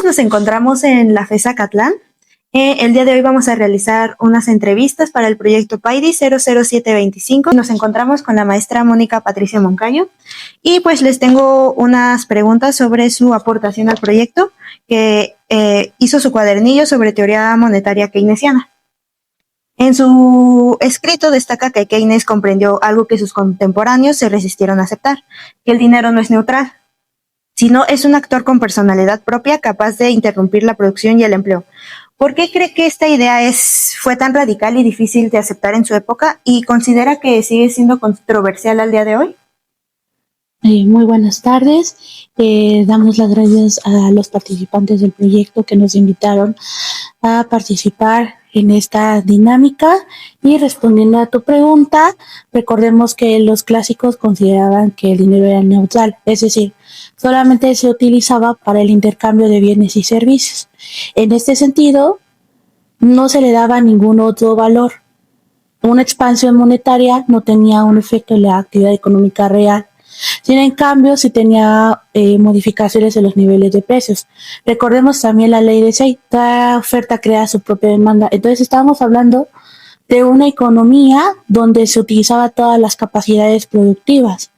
nos encontramos en la FES Acatlán. El día de hoy vamos a realizar unas entrevistas para el proyecto PAIDI 00725. Nos encontramos con la maestra Mónica Patricia Moncayo y pues les tengo unas preguntas sobre su aportación al proyecto, que hizo su cuadernillo sobre teoría monetaria keynesiana. En su escrito destaca que Keynes comprendió algo que sus contemporáneos se resistieron a aceptar, que el dinero no es neutral, sino es un actor con personalidad propia capaz de interrumpir la producción y el empleo. ¿Por qué cree que esta idea fue tan radical y difícil de aceptar en su época y considera que sigue siendo controversial al día de hoy? Muy buenas tardes. Damos las gracias a los participantes del proyecto que nos invitaron a participar en esta dinámica. Y respondiendo a tu pregunta, recordemos que los clásicos consideraban que el dinero era neutral, es decir, solamente se utilizaba para el intercambio de bienes y servicios. En este sentido, no se le daba ningún otro valor. Una expansión monetaria no tenía un efecto en la actividad económica real. Sin en cambio, sí tenía modificaciones en los niveles de precios. Recordemos también la ley de Say, cada oferta crea su propia demanda. Entonces estábamos hablando de una economía donde se utilizaba todas las capacidades productivas.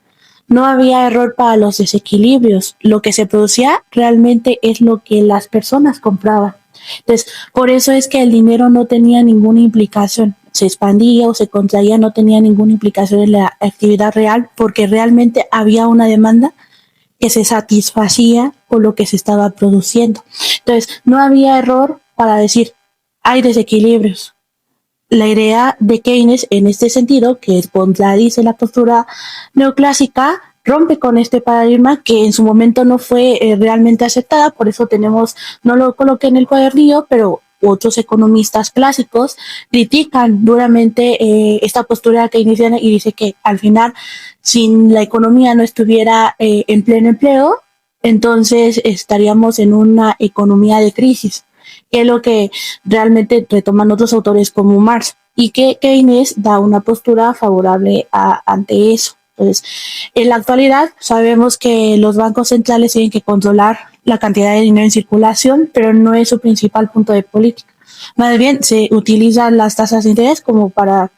No había error para los desequilibrios. Lo que se producía realmente es lo que las personas compraban. Entonces, por eso es que el dinero no tenía ninguna implicación. Se expandía o se contraía, no tenía ninguna implicación en la actividad real, porque realmente había una demanda que se satisfacía con lo que se estaba produciendo. Entonces, no había error para decir, hay desequilibrios. La idea de Keynes, en este sentido, que contradice la postura neoclásica, rompe con este paradigma que en su momento no fue realmente aceptada, por eso no lo coloqué en el cuadernillo, pero otros economistas clásicos critican duramente esta postura keynesiana y dice que al final, si la economía no estuviera en pleno empleo, entonces estaríamos en una economía de crisis, que es lo que realmente retoman otros autores como Marx, y que Keynes da una postura favorable ante eso. Entonces, en la actualidad sabemos que los bancos centrales tienen que controlar la cantidad de dinero en circulación, pero no es su principal punto de política. Más bien, se utilizan las tasas de interés como para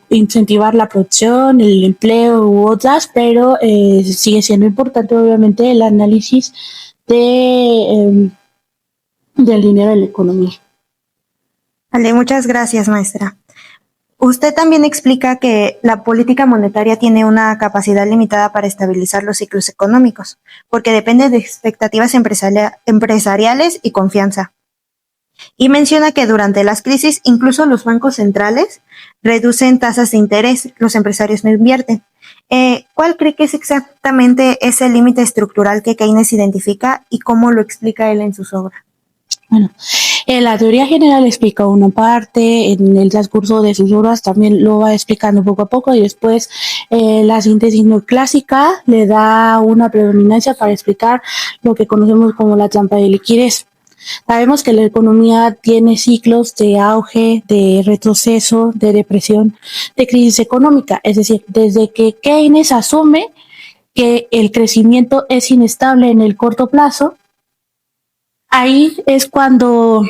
incentivar la producción, el empleo u otras, pero sigue siendo importante, obviamente, el análisis del dinero en la economía. Vale, muchas gracias, maestra. Usted también explica que la política monetaria tiene una capacidad limitada para estabilizar los ciclos económicos, porque depende de expectativas empresariales y confianza. Y menciona que durante las crisis, incluso los bancos centrales reducen tasas de interés, los empresarios no invierten. ¿Cuál cree que es exactamente ese límite estructural que Keynes identifica y cómo lo explica él en sus obras? Bueno, la teoría general explica una parte, en el transcurso de sus obras también lo va explicando poco a poco y después la síntesis neoclásica le da una predominancia para explicar lo que conocemos como la trampa de liquidez. Sabemos que la economía tiene ciclos de auge, de retroceso, de depresión, de crisis económica, es decir, desde que Keynes asume que el crecimiento es inestable en el corto plazo, ahí es cuando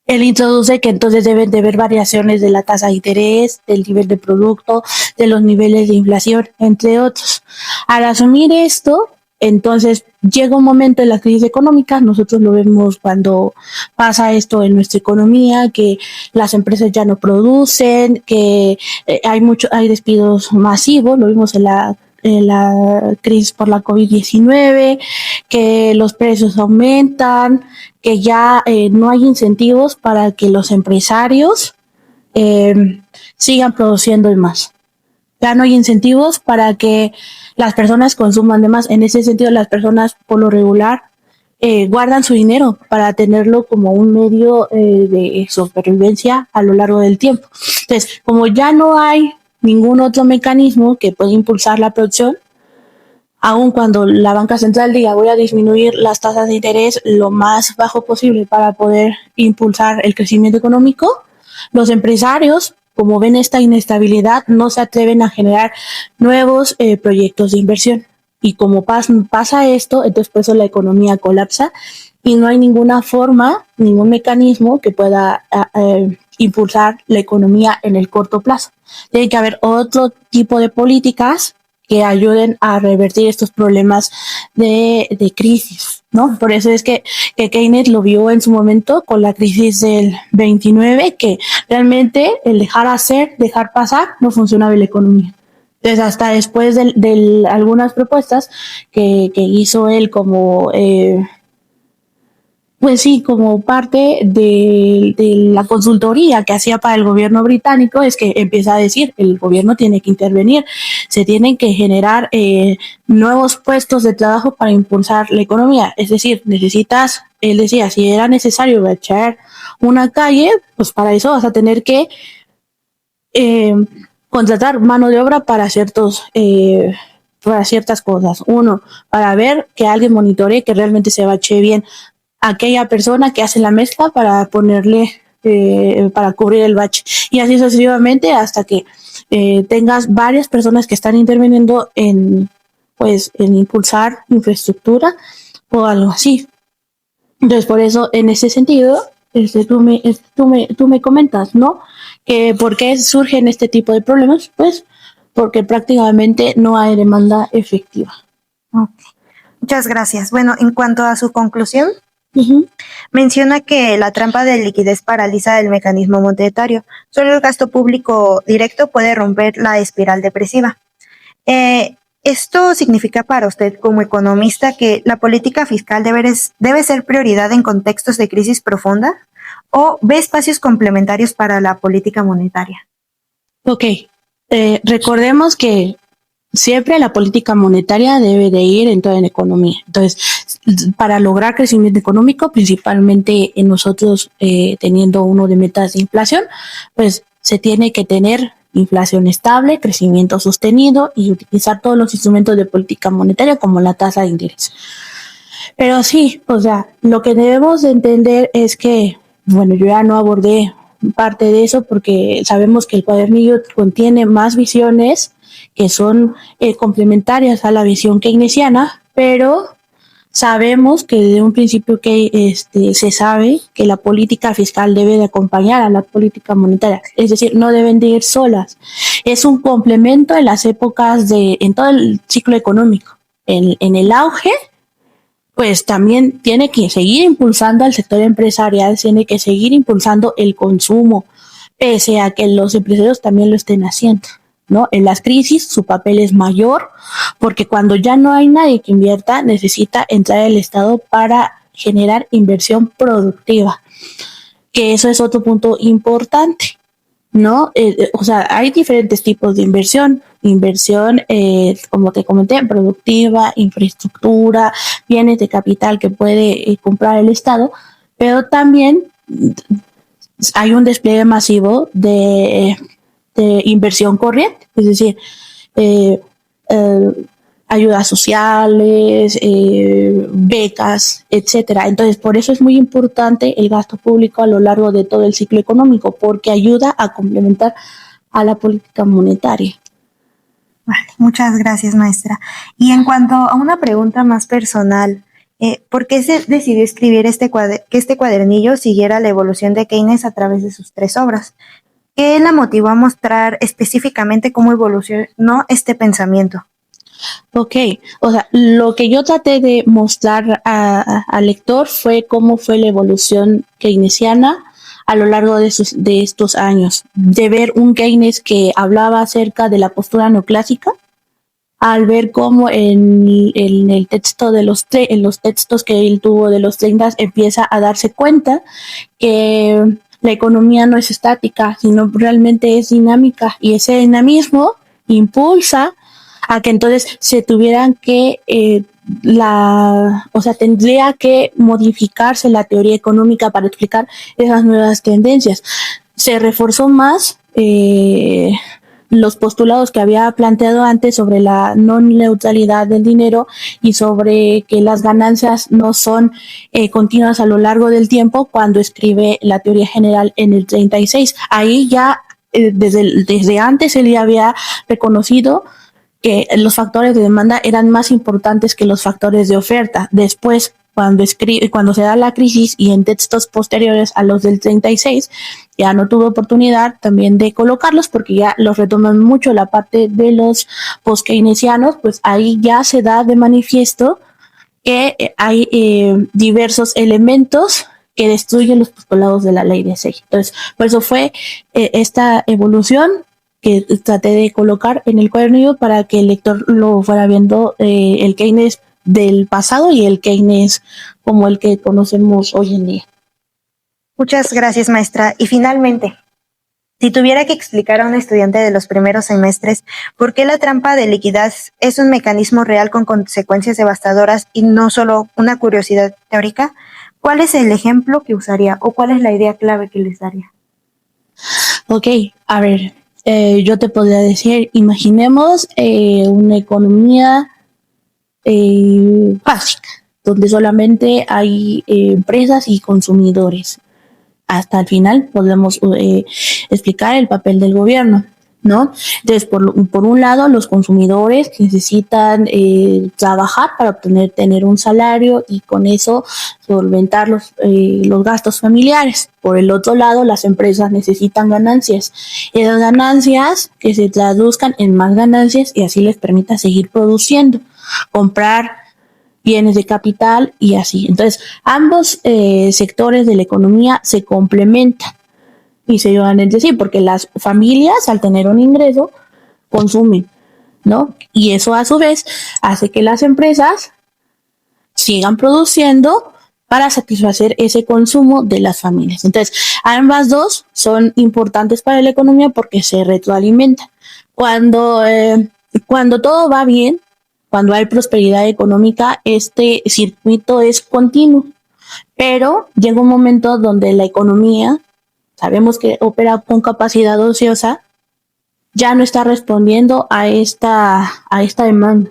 él introduce que entonces deben de haber variaciones de la tasa de interés, del nivel de producto, de los niveles de inflación, entre otros. Al asumir esto, entonces llega un momento en la crisis económica, nosotros lo vemos cuando pasa esto en nuestra economía, que las empresas ya no producen, que hay despidos masivos, lo vimos en la crisis por la COVID-19, que los precios aumentan, que ya no hay incentivos para que los empresarios sigan produciendo más. Ya no hay incentivos para que las personas consuman de más. En ese sentido, las personas por lo regular guardan su dinero para tenerlo como un medio de supervivencia a lo largo del tiempo. Entonces, como ya no hay ningún otro mecanismo que pueda impulsar la producción, aun cuando la banca central diga voy a disminuir las tasas de interés lo más bajo posible para poder impulsar el crecimiento económico, los empresarios, como ven esta inestabilidad, no se atreven a generar nuevos proyectos de inversión. y como pasa esto, entonces por eso la economía colapsa y no hay ninguna forma, ningún mecanismo que pueda impulsar la economía en el corto plazo. Tiene que haber otro tipo de políticas que ayuden a revertir estos problemas de crisis, ¿no? Por eso es que Keynes lo vio en su momento con la crisis del 29, que realmente el dejar hacer, dejar pasar, no funcionaba la economía. Entonces, hasta después de algunas propuestas que hizo él como pues sí, como parte de la consultoría que hacía para el gobierno británico, es que empieza a decir, el gobierno tiene que intervenir, se tienen que generar nuevos puestos de trabajo para impulsar la economía. Es decir, él decía, si era necesario bachar una calle, pues para eso vas a tener que eh, contratar mano de obra para ciertas cosas. Uno, para ver que alguien monitoree que realmente se bache bien aquella persona que hace la mezcla para ponerle, para cubrir el bache. Y así sucesivamente hasta que tengas varias personas que están interviniendo en impulsar infraestructura o algo así. Entonces, por eso, en ese sentido, tú me comentas, ¿no? Que ¿por qué surgen este tipo de problemas? Pues porque prácticamente no hay demanda efectiva. Ok. Muchas gracias. Bueno, en cuanto a su conclusión, Uh-huh. menciona que la trampa de liquidez paraliza el mecanismo monetario. Solo el gasto público directo puede romper la espiral depresiva. ¿Esto significa para usted como economista que la política fiscal debe ser prioridad en contextos de crisis profunda o ve espacios complementarios para la política monetaria? Ok, recordemos que siempre la política monetaria debe de ir en toda la economía. Entonces, para lograr crecimiento económico, principalmente en nosotros teniendo uno de metas de inflación, pues se tiene que tener inflación estable, crecimiento sostenido y utilizar todos los instrumentos de política monetaria como la tasa de interés. Pero sí, o sea, lo que debemos de entender es que, bueno, yo ya no abordé parte de eso porque sabemos que el cuadernillo contiene más visiones que son complementarias a la visión keynesiana, pero sabemos que desde un principio que se sabe que la política fiscal debe de acompañar a la política monetaria, es decir, no deben de ir solas. Es un complemento en las épocas en todo el ciclo económico. En el auge, pues también tiene que seguir impulsando al sector empresarial, tiene que seguir impulsando el consumo, pese a que los empresarios también lo estén haciendo, ¿no? En las crisis su papel es mayor, porque cuando ya no hay nadie que invierta, necesita entrar el Estado para generar inversión productiva, que eso es otro punto importante, ¿no? O sea, hay diferentes tipos de inversión. Inversión, como te comenté, productiva, infraestructura, bienes de capital que puede comprar el Estado, pero también hay un despliegue masivo de inversión corriente, es decir, eh, eh, ayudas sociales, becas, etcétera. Entonces, por eso es muy importante el gasto público a lo largo de todo el ciclo económico, porque ayuda a complementar a la política monetaria. Vale, muchas gracias, maestra. Y en cuanto a una pregunta más personal, ¿por qué se decidió escribir que este cuadernillo siguiera la evolución de Keynes a través de sus 3 obras? ¿Qué la motivó a mostrar específicamente cómo evolucionó este pensamiento? Ok, o sea, lo que yo traté de mostrar al lector fue cómo fue la evolución keynesiana a lo largo de estos años, de ver un Keynes que hablaba acerca de la postura neoclásica, al ver cómo en el texto en los textos que él tuvo de los 30 empieza a darse cuenta que la economía no es estática, sino realmente es dinámica, y ese dinamismo impulsa a que entonces se tuvieran que tendría que modificarse la teoría económica para explicar esas nuevas tendencias. Se reforzó más los postulados que había planteado antes sobre la no neutralidad del dinero y sobre que las ganancias no son continuas a lo largo del tiempo cuando escribe la teoría general en el 36. Ahí ya desde antes él ya había reconocido que los factores de demanda eran más importantes que los factores de oferta. Después, cuando se da la crisis y en textos posteriores a los del 36, ya no tuve oportunidad también de colocarlos porque ya los retoman mucho la parte de los post-keynesianos, pues ahí ya se da de manifiesto que hay diversos elementos que destruyen los postulados de la ley de Sey. Entonces, por eso fue esta evolución que traté de colocar en el cuadernillo para que el lector lo fuera viendo, el Keynes del pasado y el Keynes como el que conocemos hoy en día. Muchas gracias, maestra. Y finalmente, si tuviera que explicar a un estudiante de los primeros semestres por qué la trampa de liquidez es un mecanismo real con consecuencias devastadoras y no solo una curiosidad teórica, ¿cuál es el ejemplo que usaría o cuál es la idea clave que les daría? Ok, a ver, yo te podría decir, imaginemos una economía básica, donde solamente hay empresas y consumidores. Hasta el final podemos explicar el papel del gobierno, ¿no? Entonces, por un lado, los consumidores necesitan trabajar para tener un salario y con eso solventar los gastos familiares. Por el otro lado, las empresas necesitan ganancias. Esas ganancias que se traduzcan en más ganancias y así les permita seguir produciendo, comprar bienes de capital y así. Entonces, ambos sectores de la economía se complementan y se ayudan entre sí, porque las familias, al tener un ingreso, consumen, ¿no? Y eso a su vez hace que las empresas sigan produciendo para satisfacer ese consumo de las familias. Entonces, ambas dos son importantes para la economía porque se retroalimentan. Cuando todo va bien, cuando hay prosperidad económica, este circuito es continuo, pero llega un momento donde la economía, sabemos que opera con capacidad ociosa, ya no está respondiendo a esta demanda.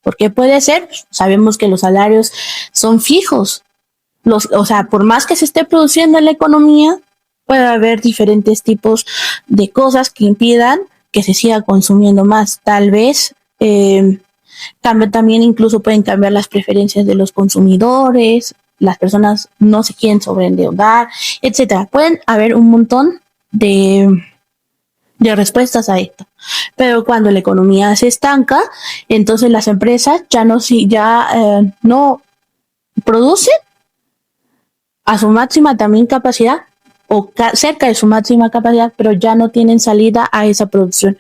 Porque puede ser, sabemos que los salarios son fijos. O sea, por más que se esté produciendo en la economía, puede haber diferentes tipos de cosas que impidan que se siga consumiendo más. Tal vez también incluso pueden cambiar las preferencias de los consumidores, las personas no se quieren sobreendeudar, etcétera. Pueden haber un montón de respuestas a esto. Pero cuando la economía se estanca, entonces las empresas ya no producen a su máxima también capacidad o cerca de su máxima capacidad, pero ya no tienen salida a esa producción.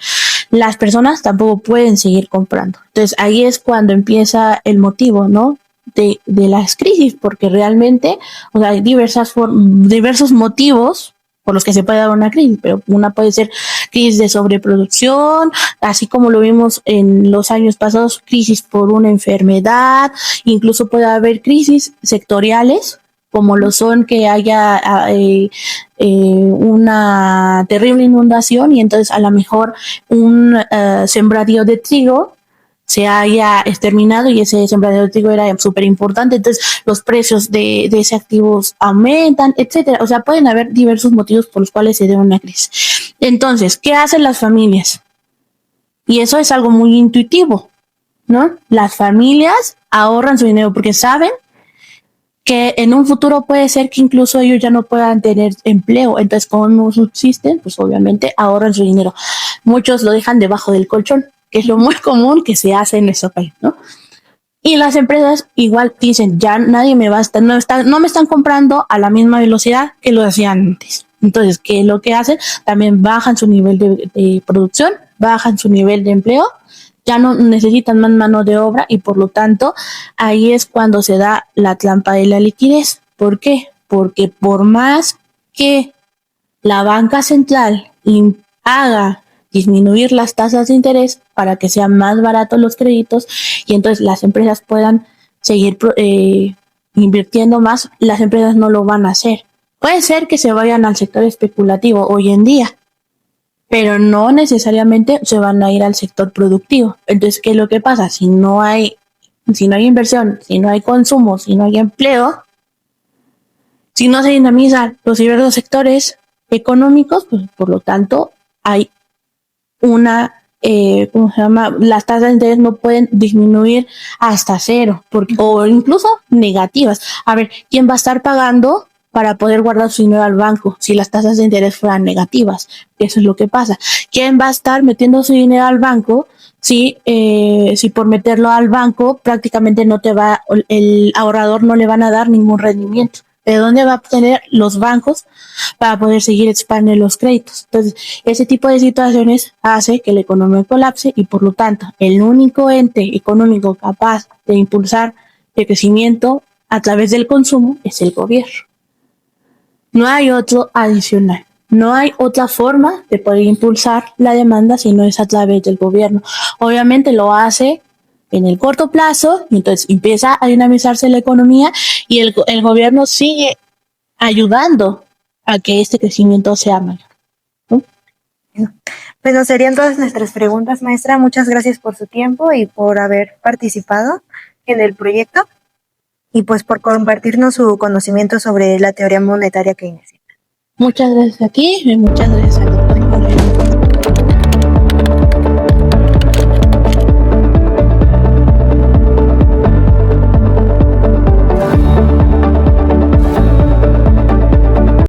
Las personas tampoco pueden seguir comprando. Entonces ahí es cuando empieza el motivo, ¿no? De las crisis, porque realmente, o sea, hay diversos motivos por los que se puede dar una crisis, pero una puede ser crisis de sobreproducción, así como lo vimos en los años pasados, crisis por una enfermedad, incluso puede haber crisis sectoriales, como lo son que haya una terrible inundación y entonces a lo mejor un sembradío de trigo se haya exterminado y ese sembradío de trigo era súper importante, entonces los precios de ese activo aumentan, etcétera. O sea, pueden haber diversos motivos por los cuales se dé una crisis. Entonces, ¿qué hacen las familias? Y eso es algo muy intuitivo, ¿no? Las familias ahorran su dinero porque saben que en un futuro puede ser que incluso ellos ya no puedan tener empleo. Entonces, como no subsisten, pues obviamente ahorran su dinero. Muchos lo dejan debajo del colchón, que es lo muy común que se hace en nuestro país, ¿no? Y las empresas igual dicen, ya nadie me va a estar, no me están comprando a la misma velocidad que lo hacían antes. Entonces, ¿qué es lo que hacen? También bajan su nivel de producción, bajan su nivel de empleo, ya no necesitan más mano de obra y por lo tanto ahí es cuando se da la trampa de la liquidez. ¿Por qué? Porque por más que la banca central haga disminuir las tasas de interés para que sean más baratos los créditos y entonces las empresas puedan seguir invirtiendo más, las empresas no lo van a hacer. Puede ser que se vayan al sector especulativo hoy en día, pero no necesariamente se van a ir al sector productivo. Entonces, ¿qué es lo que pasa? Si no hay inversión, si no hay consumo, si no hay empleo, si no se dinamizan los diversos sectores económicos, pues por lo tanto hay una ¿cómo se llama? Las tasas de interés no pueden disminuir hasta cero, o incluso negativas. A ver, ¿quién va a estar pagando para poder guardar su dinero al banco si las tasas de interés fueran negativas? Eso es lo que pasa. ¿Quién va a estar metiendo su dinero al banco si por meterlo al banco prácticamente el ahorrador no le van a dar ningún rendimiento? ¿De dónde va a obtener los bancos para poder seguir expandiendo los créditos? Entonces, ese tipo de situaciones hace que la economía colapse y, por lo tanto, el único ente económico capaz de impulsar el crecimiento a través del consumo es el gobierno. No hay otro adicional. No hay otra forma de poder impulsar la demanda si no es a través del gobierno. Obviamente lo hace en el corto plazo y entonces empieza a dinamizarse la economía y el gobierno sigue ayudando a que este crecimiento sea mayor, ¿no? Bueno, serían todas nuestras preguntas, maestra. Muchas gracias por su tiempo y por haber participado en el proyecto y pues por compartirnos su conocimiento sobre la teoría monetaria keynesiana. Muchas gracias aquí y muchas gracias a todos.